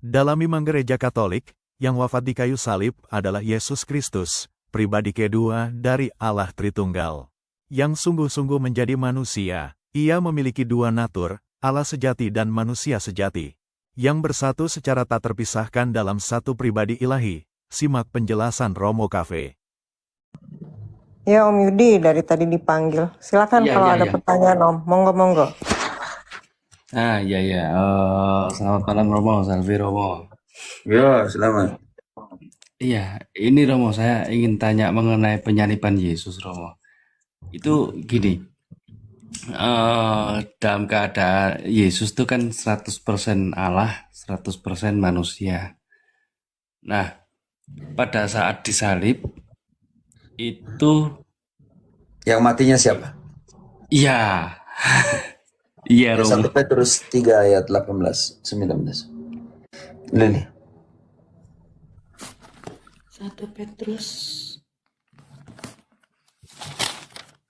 Dalam iman gereja Katolik, yang wafat di kayu salib adalah Yesus Kristus, pribadi kedua dari Allah Tritunggal. Yang sungguh-sungguh menjadi manusia, ia memiliki dua natur, Allah sejati dan manusia sejati. Yang bersatu secara tak terpisahkan dalam satu pribadi ilahi. Simak penjelasan Romo Cafe. Ya Om Yudi, dari tadi dipanggil. Silakan Iya, kalau iya, ada iya. pertanyaan Om. Monggo. Iya, iya. Selamat malam Romo, Salvi Romo. Ya, selamat. Iya, ini Romo, saya ingin tanya mengenai penyaliban Yesus, Romo. Itu gini, dalam keadaan Yesus itu kan 100% Allah, 100% manusia. Nah, pada saat disalib, itu, Yang matinya siapa? iya, iya Ya, 1 Romo. Petrus 3 ayat 18, 19. Lili. 1 Petrus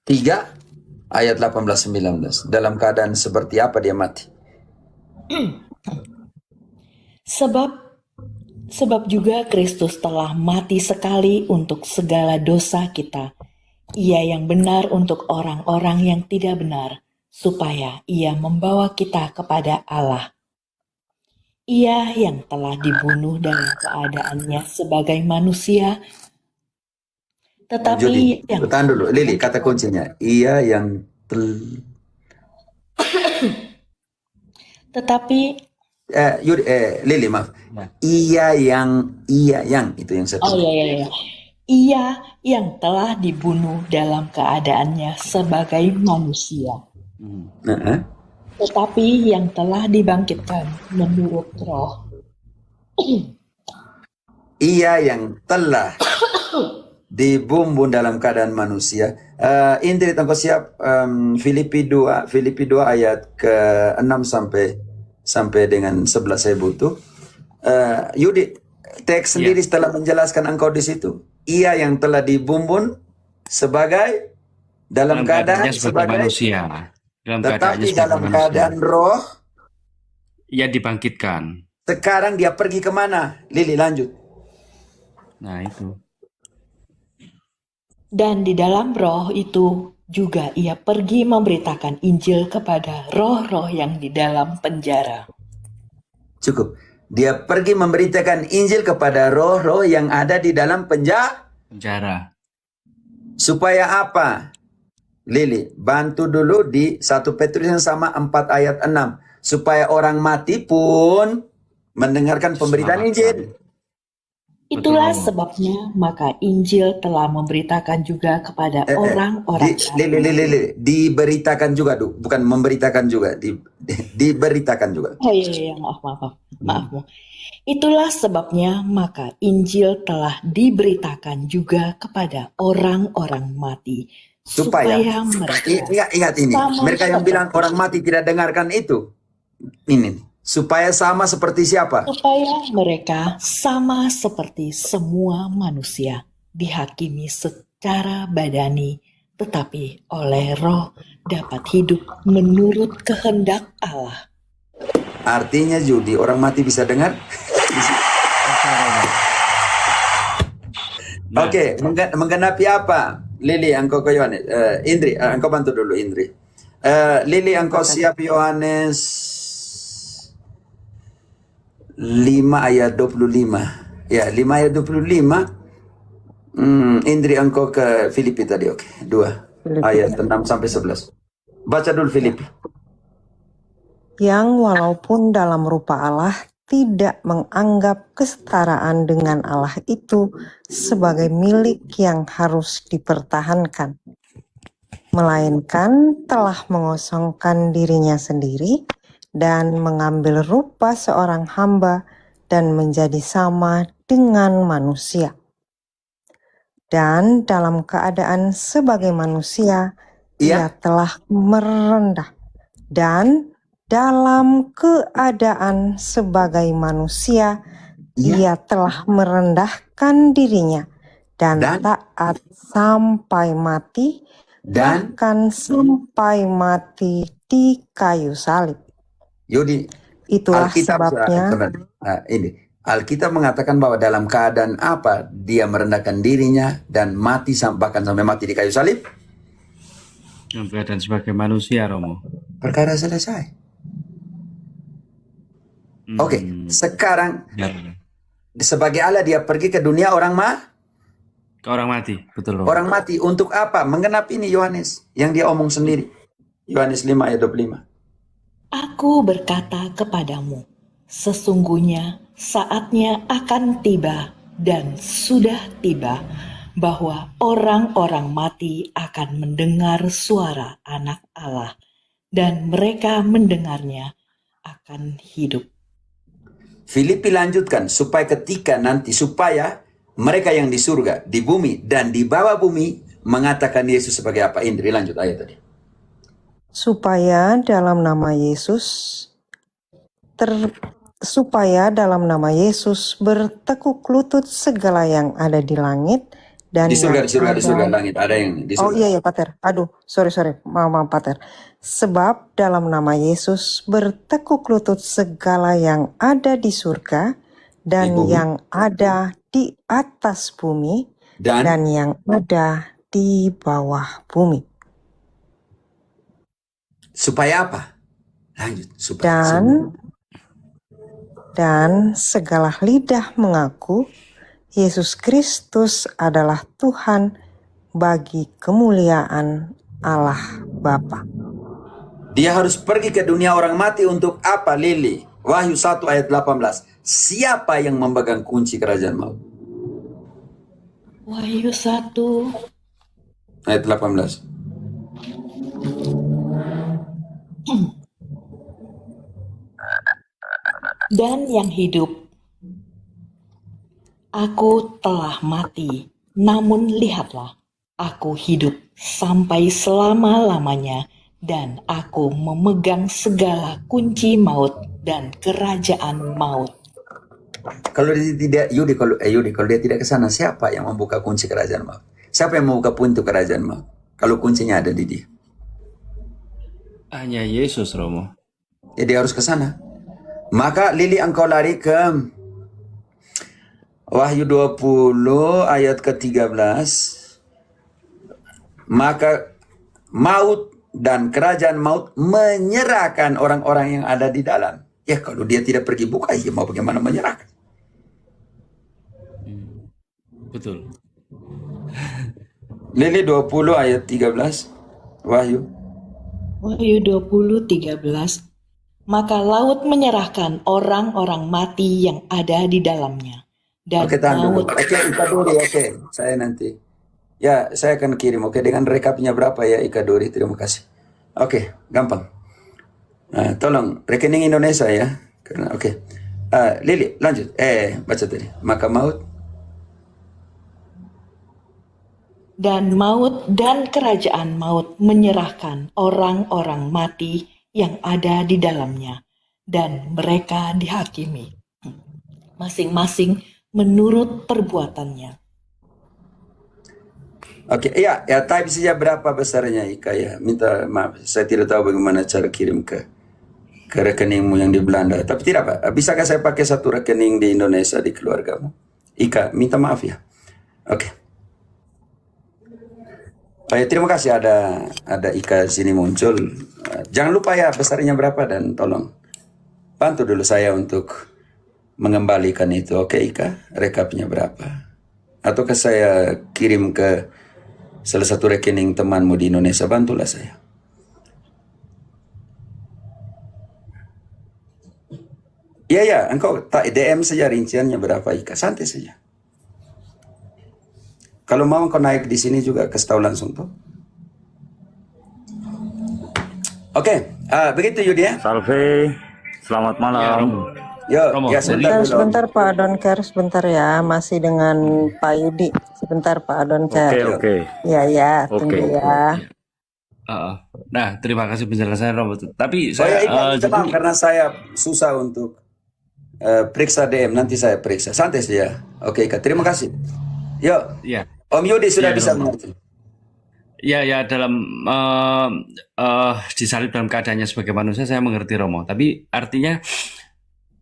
3 ayat 18, 19. Dalam keadaan seperti apa dia mati? sebab juga Kristus telah mati sekali untuk segala dosa kita. Ia yang benar untuk orang-orang yang tidak benar, supaya ia membawa kita kepada Allah. Ia yang telah dibunuh dalam keadaannya sebagai manusia, Judi, tetapi yang tahan dulu. Lili, kata kuncinya. Ia yang Lili, maaf. Ia yang itu yang saya iya. Ia yang telah dibunuh dalam keadaannya sebagai manusia, tetapi yang telah dibangkitkan menurut Roh. Ia yang telah dibumbun dalam keadaan manusia. Indri, engkau siap? Filipi 2 ayat ke-6 sampai dengan 11 saya butuh. Yudi, teks sendiri setelah menjelaskan engkau di situ. Ia yang telah dibumbun sebagai dalam keadaan sebagai manusia. Tetapi dalam keadaan roh, ia dibangkitkan. sekarang dia pergi kemana? Lili, lanjut. Nah, itu. Dan di dalam roh itu juga ia pergi memberitakan Injil kepada roh-roh yang di dalam penjara. Cukup. Dia pergi memberitakan Injil kepada roh-roh yang ada di dalam Penjara. Supaya apa? Lili, bantu dulu di 1 Petrus yang sama 4 ayat 6. Supaya orang mati pun mendengarkan pemberitaan Injil. Itulah sebabnya maka Injil telah memberitakan juga kepada orang-orang Lili, diberitakan juga, bukan memberitakan juga, diberitakan juga. Oh iya, maaf. Itulah sebabnya maka Injil telah diberitakan juga kepada orang-orang mati, supaya mereka ingat ini, mereka yang bilang orang mati tidak dengarkan itu. Ini supaya sama seperti siapa? Supaya mereka sama seperti semua manusia, dihakimi secara badani, tetapi oleh roh dapat hidup menurut kehendak Allah. Artinya Judi, orang mati bisa dengar? Oke, menggenapi apa? Lili, engkau ke Yohanes. Indri, engkau bantu dulu Indri. Lili, engkau siap Yohanes 5 ayat 25. Ya, 5 ayat 25. Indri, engkau ke Filipi tadi, oke. 2 ayat 6 sampai 11. Baca dulu Filipi. Yang walaupun dalam rupa Allah tidak menganggap kesetaraan dengan Allah itu sebagai milik yang harus dipertahankan, melainkan telah mengosongkan dirinya sendiri dan mengambil rupa seorang hamba dan menjadi sama dengan manusia. Dan dalam keadaan sebagai manusia, ia telah merendah. Dan dalam keadaan sebagai manusia, ia telah merendahkan dirinya dan taat sampai mati, bahkan sampai mati di kayu salib. Yudi, Itulah Alkitab, sebabnya Ini Alkitab mengatakan bahwa dalam keadaan apa dia merendahkan dirinya dan mati bahkan sampai mati di kayu salib? Dalam keadaan sebagai manusia, Romo. Perkara selesai. Oke, sekarang Ya. sebagai Allah dia pergi ke dunia orang Ke orang mati, betul, Romo. orang mati untuk apa? Menggenapi ini Yohanes yang dia omong sendiri. Yohanes 5 ayat 25. Aku berkata kepadamu, sesungguhnya saatnya akan tiba dan sudah tiba bahwa orang-orang mati akan mendengar suara Anak Allah dan mereka mendengarnya akan hidup. Filipi lanjutkan supaya mereka yang di surga, di bumi dan di bawah bumi mengatakan Yesus sebagai apa? Indri, lanjut ayat tadi. Supaya dalam nama Yesus bertekuk lutut segala yang ada di langit dan Di surga, yang di surga langit ada yang di surga. Oh iya Pater. Aduh, sorry. Maaf Pater. Sebab dalam nama Yesus bertekuk lutut segala yang ada di surga dan Di bumi. yang ada di atas bumi Dan dan yang ada di bawah bumi. supaya apa? Lanjut. Supaya Dan segala lidah mengaku Yesus Kristus adalah Tuhan bagi kemuliaan Allah Bapa. dia harus pergi ke dunia orang mati untuk apa, Lili? Wahyu 1 ayat 18. Siapa yang memegang kunci kerajaan maut? Wahyu 1 Ayat 18. dan yang hidup. Aku telah mati, namun lihatlah, aku hidup sampai selama-lamanya, dan aku memegang segala kunci maut dan kerajaan maut. Kalau dia tidak, Yudi, kalau dia tidak ke sana, siapa yang membuka kunci kerajaan maut? Siapa yang membuka pintu kerajaan maut? Kalau kuncinya ada di dia. Hanya Yesus, Romo. Jadi harus ke sana. Maka Lili engkau lari ke Wahyu 20 ayat ke-13. Maka maut dan kerajaan maut menyerahkan orang-orang yang ada di dalam. Ya kalau dia tidak pergi buka, ya mau bagaimana menyerahkan? Betul. Lili 20 ayat 13. Wahyu. Wahyu 20:13. Maka laut menyerahkan orang-orang mati yang ada di dalamnya. Dan Oke, tahan dulu. maut. Oke, Ikadori, oke. Saya nanti. Ya, saya akan kirim. Oke, dengan rekapnya berapa ya, Ikadori? Terima kasih. Oke, gampang. Nah, tolong, rekening Indonesia ya. Karena, oke. Lili, lanjut. Baca tadi. Maka maut. Dan maut dan kerajaan maut menyerahkan orang-orang mati yang ada di dalamnya. Dan mereka dihakimi. Masing-masing menurut perbuatannya. Oke, ya, type saja berapa besarnya Ika ya. Minta maaf, saya tidak tahu bagaimana cara kirim ke rekeningmu yang di Belanda. Tapi tidak Pak, bisakah saya pakai satu rekening di Indonesia di keluargamu? Ika, minta maaf ya. Oke. Terima kasih ada Ika sini muncul. Jangan lupa ya besarnya berapa dan tolong bantu dulu saya untuk mengembalikan itu. Oke Ika, rekapnya berapa? Ataukah saya kirim ke salah satu rekening temanmu di Indonesia, bantulah saya. Ya, engkau tak DM saja rinciannya berapa Ika, santai saja. Kalau mau engkau naik di sini juga kasih tahu langsung tuh. Oke, begitu Yudi ya. Salve, selamat malam. Ya, Sebentar Pak Adonker, sebentar ya, masih dengan Pak Yudi. Sebentar Pak Adonker. Oke. Ya, tunggu ya. Nah, terima kasih penjelasannya, Romo. Tapi Saya saya jadi karena saya susah untuk periksa DM, nanti saya periksa. Santai saja. Oke, Kak, terima kasih. Yuk, ya. Om Yudi sudah Ya, bisa Romo. mengerti. Ya dalam disalib dalam keadaannya sebagai manusia saya mengerti, Romo. Tapi artinya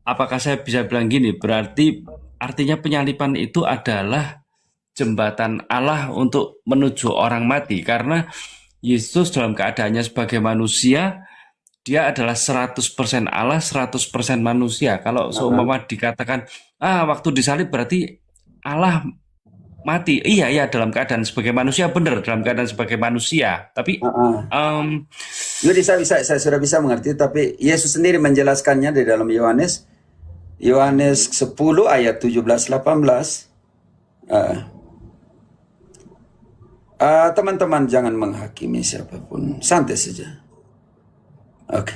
apakah saya bisa bilang gini, berarti artinya penyaliban itu adalah jembatan Allah untuk menuju orang mati, karena Yesus dalam keadaannya sebagai manusia, dia adalah 100% Allah, 100% manusia. Kalau seumpama dikatakan, waktu disalib berarti Allah mati. Iya, dalam keadaan sebagai manusia, benar, dalam keadaan sebagai manusia. Tapi Jadi saya sudah bisa mengerti, tapi Yesus sendiri menjelaskannya di dalam Yohanes 10 ayat 17-18. Teman-teman jangan menghakimi siapapun, santai saja. Oke.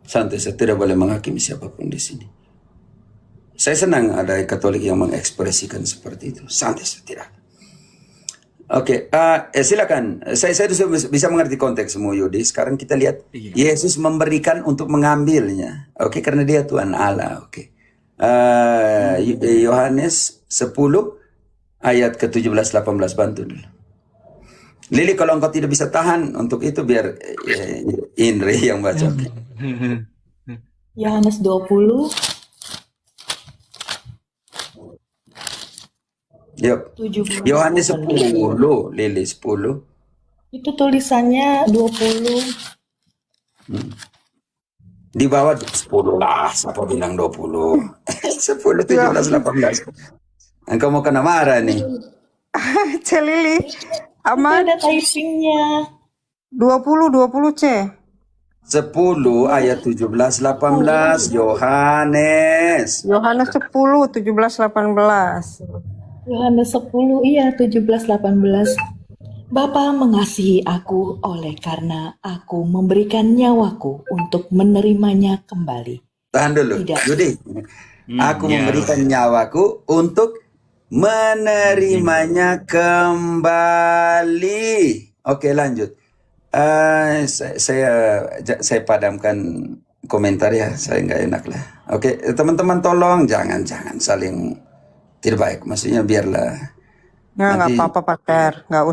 Santai saja, tidak boleh menghakimi siapapun di sini. Saya senang ada Katolik yang mengekspresikan seperti itu. Santai saja, tidak. Oke, silakan. Saya bisa mengerti konteksmu, Yudi. Sekarang kita lihat Yesus memberikan untuk mengambilnya. Oke, karena dia Tuhan Allah. Oke. Yohanes 10 ayat ke-17-18, bantu dulu. Lili, kalau engkau tidak bisa tahan untuk itu, biar Indri yang baca. Okay. Yohanes 20, Yuk. 17. Yohanes 10, Lili 10. Itu tulisannya 20. Di bawah 10 lah, siapa bilang 20? 10, 17, 18. Engkau mau kena marah nih. Celili, Itu aman. ada typingnya. 20 C. 10 ayat 17-18, Yohanes. Yohanes 10, 17-18. Yohanes 10, iya 17-18. Bapa mengasihi aku oleh karena aku memberikan nyawaku untuk menerimanya kembali. Tahan dulu, Tidak. Yudi. Aku memberikan nyawaku untuk menerimanya kembali. Oke, lanjut. Saya padamkan komentar ya, saya nggak enak lah. Oke, teman-teman tolong jangan saling tidak baik. Maksudnya biarlah. Ya, nggak Nanti- apa-apa, Pater. Nggak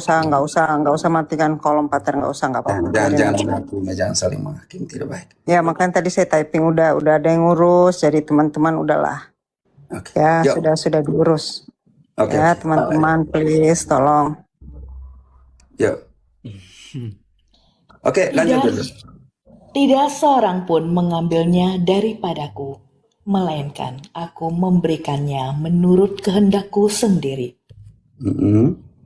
usah matikan kolom, Pater. Nggak usah, nggak apa-apa. Jangan menghakimi, jangan saling menghakimi, tidak baik. Ya, makanya tadi saya typing udah ada yang ngurus, jadi teman-teman udahlah. Oke. Ya, Yuk. sudah diurus. Oke. Ya, teman-teman, please, tolong. Yuk. Oke, lanjut dulu. Tidak seorang pun mengambilnya daripadaku, melainkan aku memberikannya menurut kehendakku sendiri.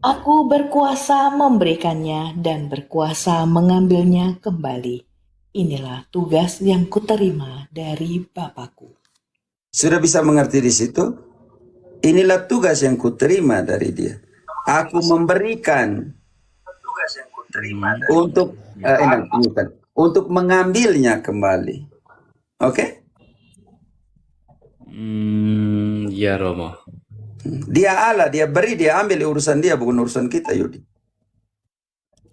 Aku berkuasa memberikannya dan berkuasa mengambilnya kembali. Inilah tugas yang kuterima dari Bapakku. Sudah bisa mengerti di situ? Inilah tugas yang kuterima dari dia. Aku memberikan untuk untuk mengambilnya kembali. Oke? Ya Romo. Dia Allah, dia beri, dia ambil, urusan dia, bukan urusan kita, Yudi.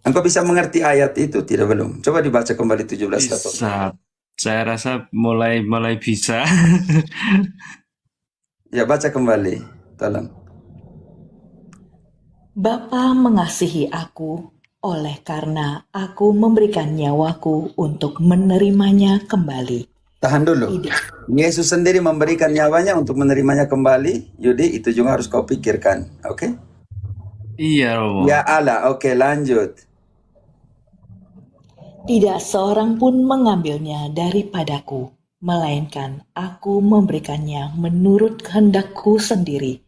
Engkau bisa mengerti ayat itu? Tidak, belum. Coba dibaca kembali 17 kata. Bisa. Saya rasa mulai bisa. Ya, baca kembali. Tolong. Bapa mengasihi aku oleh karena aku memberikan nyawaku untuk menerimanya kembali. Tahan dulu. Tidak. Yesus sendiri memberikan nyawanya untuk menerimanya kembali. Yudi, itu juga harus kau pikirkan. Oke? Iya Romo. Ya Allah, oke, lanjut. Tidak seorang pun mengambilnya daripadaku, melainkan aku memberikannya menurut kehendakku sendiri.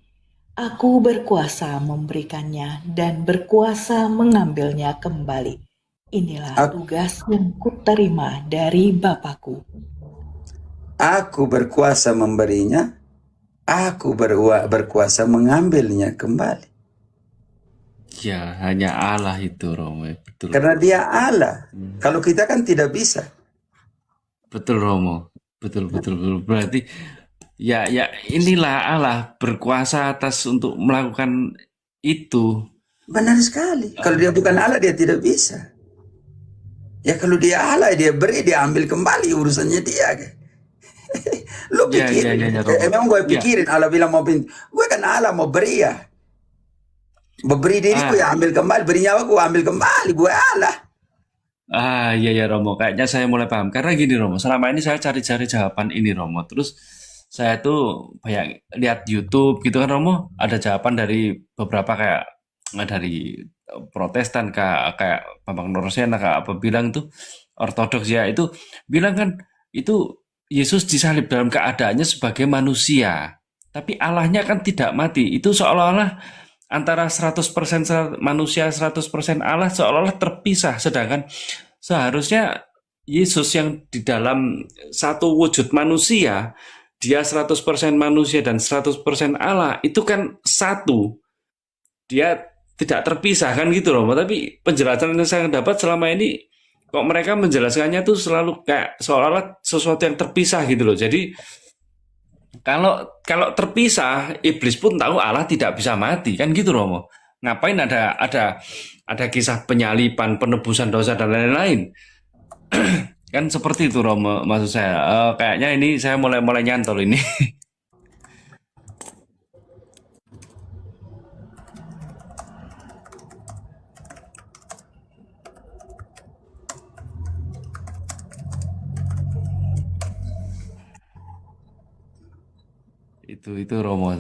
Aku berkuasa memberikannya dan berkuasa mengambilnya kembali. Inilah tugas yang kuterima dari Bapakku. Aku berkuasa memberinya, aku berkuasa mengambilnya kembali. Ya, hanya Allah itu Romo. Betul. Karena dia Allah. Kalau kita kan tidak bisa. Betul Romo. Betul. Berarti ya inilah Allah berkuasa atas untuk melakukan itu. Benar sekali. Kalau dia bukan Allah, dia tidak bisa. Ya kalau dia Allah, dia beri, dia ambil kembali, urusannya dia. Lu pikirin. Emang gue pikirin Allah bilang mau gue kan Allah mau beri ya. Mau beri diriku ya ambil kembali, beri nyawa gue ambil kembali, gue Allah. Iya ya Romo, kayaknya saya mulai paham. Karena gini Romo, selama ini saya cari-cari jawaban ini Romo. Terus saya tuh banyak lihat YouTube gitu kan Romo, ada jawaban dari beberapa kayak dari Protestan kayak Bambang Nursena kayak apa bilang tuh Ortodoks ya itu bilang kan itu Yesus disalib dalam keadaannya sebagai manusia. Tapi Allahnya kan tidak mati. Itu seolah-olah antara 100% manusia 100% Allah seolah-olah terpisah. Sedangkan seharusnya Yesus yang di dalam satu wujud manusia, dia 100% manusia dan 100% Allah, itu kan satu. Dia tidak terpisah kan gitu loh. Tapi penjelasan yang saya dapat selama ini kok mereka menjelaskannya tuh selalu kayak seolah-olah sesuatu yang terpisah gitu loh. Jadi kalau kalau terpisah, iblis pun tahu Allah tidak bisa mati kan gitu Romo. Ngapain ada kisah penyalipan, penebusan dosa dan lain-lain? Kan seperti itu Romo maksud saya. Kayaknya ini saya mulai nyantol ini. itu Romo.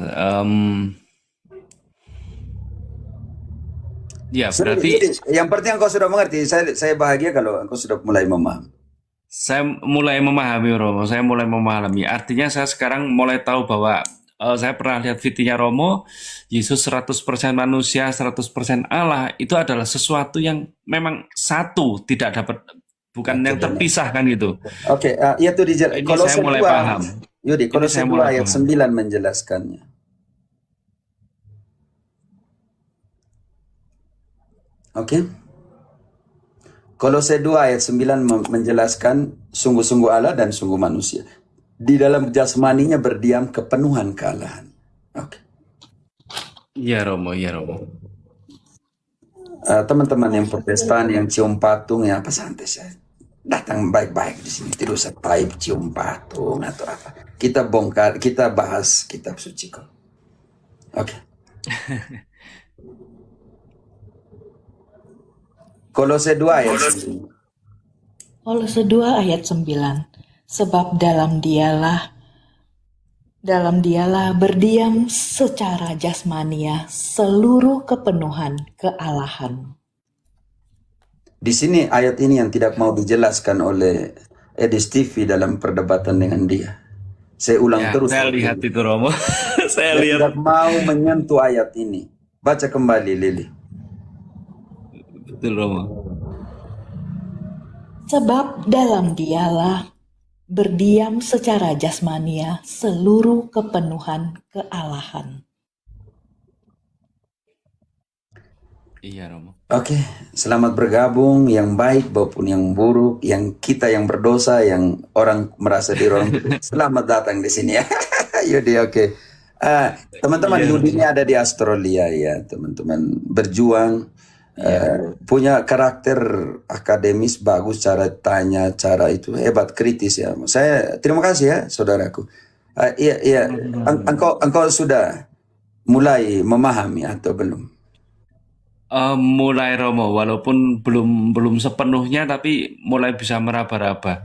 Ya Sudah, berarti jadi yang penting engkau sudah mengerti. Saya bahagia kalau engkau sudah mulai memahami. saya mulai memahami Romo. Saya mulai memahami. Artinya saya sekarang mulai tahu bahwa saya pernah lihat videonya Romo, Yesus 100% manusia, 100% Allah, itu adalah sesuatu yang memang satu, tidak dapat, bukan Oke, yang benar. terpisah kan gitu. Oke, ya tuh di Ini Kolose saya mulai 2. paham. Yudi, Ini Kolose saya 2 mulai ayat paham. 9 menjelaskannya. Oke. Kolose 2 ayat 9 menjelaskan sungguh-sungguh Allah dan sungguh manusia. Di dalam jasmaninya berdiam kepenuhan kealahan. Oke. Iya Romo, iya Romo. Teman-teman yang Protestan, yang cium patung, ya apa santai saya. Datang baik-baik di sini. Tidak usah type cium patung atau apa. Kita bongkar, kita bahas kitab suci kok. Oke. Kolose 2 ayat 9. Kolose 2 ayat 9. Sebab dalam dialah berdiam secara jasmania seluruh kepenuhan kealahan. Di sini ayat ini yang tidak mau dijelaskan oleh Edis TV dalam perdebatan dengan dia. Saya ulang Ya, terus. saya lihat itu Romo. Saya Dia lihat. tidak mau menyentuh ayat ini. Baca kembali, Lili. Betul Romo. Sebab dalam dialah berdiam secara jasmania seluruh kepenuhan kealahan. Iya Romo. Oke, selamat bergabung yang baik maupun yang buruk, yang kita yang berdosa, yang orang merasa diri orang selamat datang di sini ya. Yudi, oke. Teman-teman, Iya, Yudi ini ada di Australia ya, teman-teman berjuang, punya karakter akademis bagus, cara tanya, cara itu hebat, kritis ya. Saya terima kasih ya, saudaraku. Iya, engkau sudah mulai memahami atau belum? Mulai Romo, walaupun belum sepenuhnya, tapi mulai bisa meraba-raba.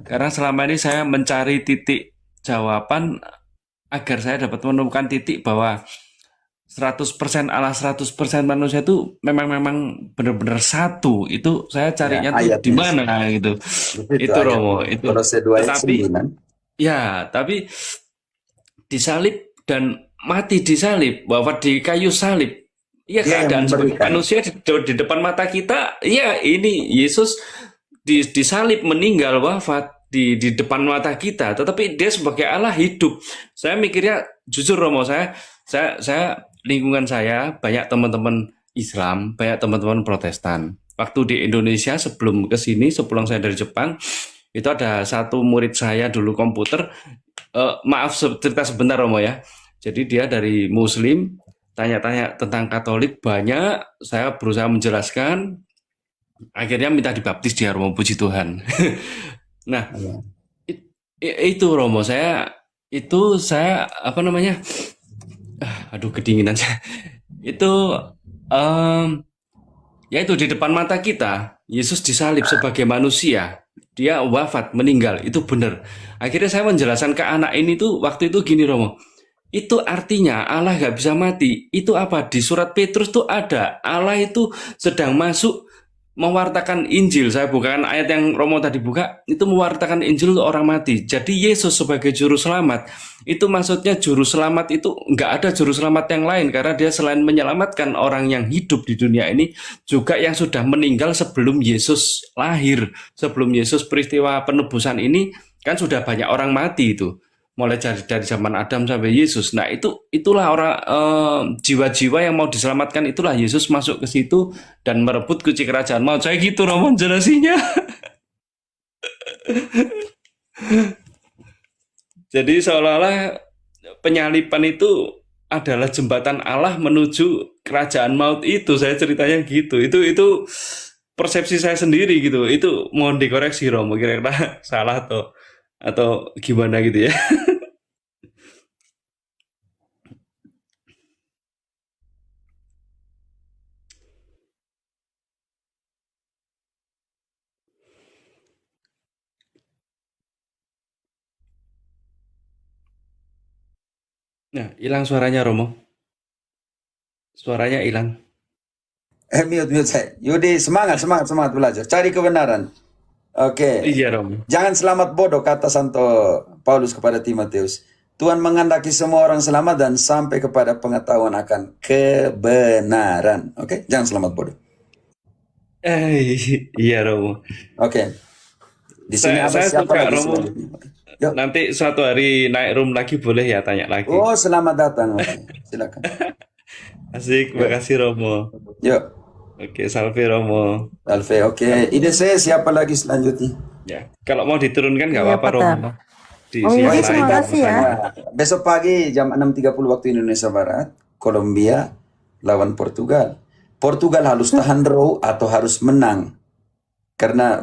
Karena selama ini saya mencari titik jawaban agar saya dapat menemukan titik bahwa 100% Allah, 100% manusia itu memang benar-benar satu. Itu saya carinya tuh di ayatnya. mana gitu. Itu ayat. Romo, itu. Kolose 2 ayat Tetapi 9. ya, tapi disalib dan mati disalib, wafat di kayu salib. Iya, Dia keadaan yang sebagai memberikan. manusia di depan mata kita. Iya, ini Yesus disalib, meninggal, wafat di depan mata kita. Tetapi dia sebagai Allah hidup. Saya mikirnya jujur Romo, saya lingkungan saya banyak teman-teman Islam, banyak teman-teman Protestan. Waktu di Indonesia sebelum ke sini, sepulang saya dari Jepang, itu ada satu murid saya dulu komputer. Maaf cerita sebentar Romo ya. Jadi dia dari Muslim, tanya-tanya tentang Katolik banyak, saya berusaha menjelaskan, akhirnya minta dibaptis dia Romo, puji Tuhan. Nah, itu Romo, saya apa namanya? Aduh kedinginan saya. Itu ya itu di depan mata kita. Yesus disalib sebagai manusia. Dia wafat, meninggal. Itu benar. Akhirnya saya menjelaskan ke anak ini tuh waktu itu gini Romo. Itu artinya Allah gak bisa mati. Itu apa? Di surat Petrus tuh ada. Allah itu sedang masuk mewartakan Injil. Saya bukan ayat yang Romo tadi buka. Itu mewartakan Injil untuk orang mati. Jadi Yesus sebagai juru selamat. Itu maksudnya juru selamat itu nggak ada juru selamat yang lain. Karena dia selain menyelamatkan orang yang hidup di dunia ini. Juga yang sudah meninggal sebelum Yesus lahir. Sebelum Yesus peristiwa penebusan ini. Kan sudah banyak orang mati itu. Mulai dari zaman Adam sampai Yesus. Nah itulah orang jiwa-jiwa yang mau diselamatkan, itulah Yesus masuk ke situ dan merebut kunci kerajaan maut. Saya gitu Romo jelasinya. Jadi seolah-olah penyalipan itu adalah jembatan Allah menuju kerajaan maut itu. Saya ceritanya gitu. Itu persepsi saya sendiri gitu. Itu mohon dikoreksi Romo, kira-kira salah atau gimana gitu ya. Nah, hilang suaranya Romo. Suaranya hilang. Mute saya. Yudi, semangat belajar. Cari kebenaran. Oke. Iya Romo. Jangan selamat bodoh, kata Santo Paulus kepada Timotius. Tuhan menghendaki semua orang selamat dan sampai kepada pengetahuan akan kebenaran. Oke, jangan selamat bodoh. Iya Romo. Oke. Di sini Saya siapa suka lagi Romo. selanjutnya? Yuk. Nanti suatu hari naik room lagi boleh ya tanya lagi. Oh, selamat datang. Oke, silakan. Asik, makasih Romo. Yuk, Oke, salve Romo. Alfe. Oke, ide saya siapa lagi selanjutnya? Ya, kalau mau diturunkan nggak Iya, apa-apa Pak. Romo. Di Om siang Yudi, lain. terima kasih ya. Nah, besok pagi jam 6.30 waktu Indonesia Barat, Kolombia lawan Portugal. Portugal harus tahan draw atau harus menang. Karena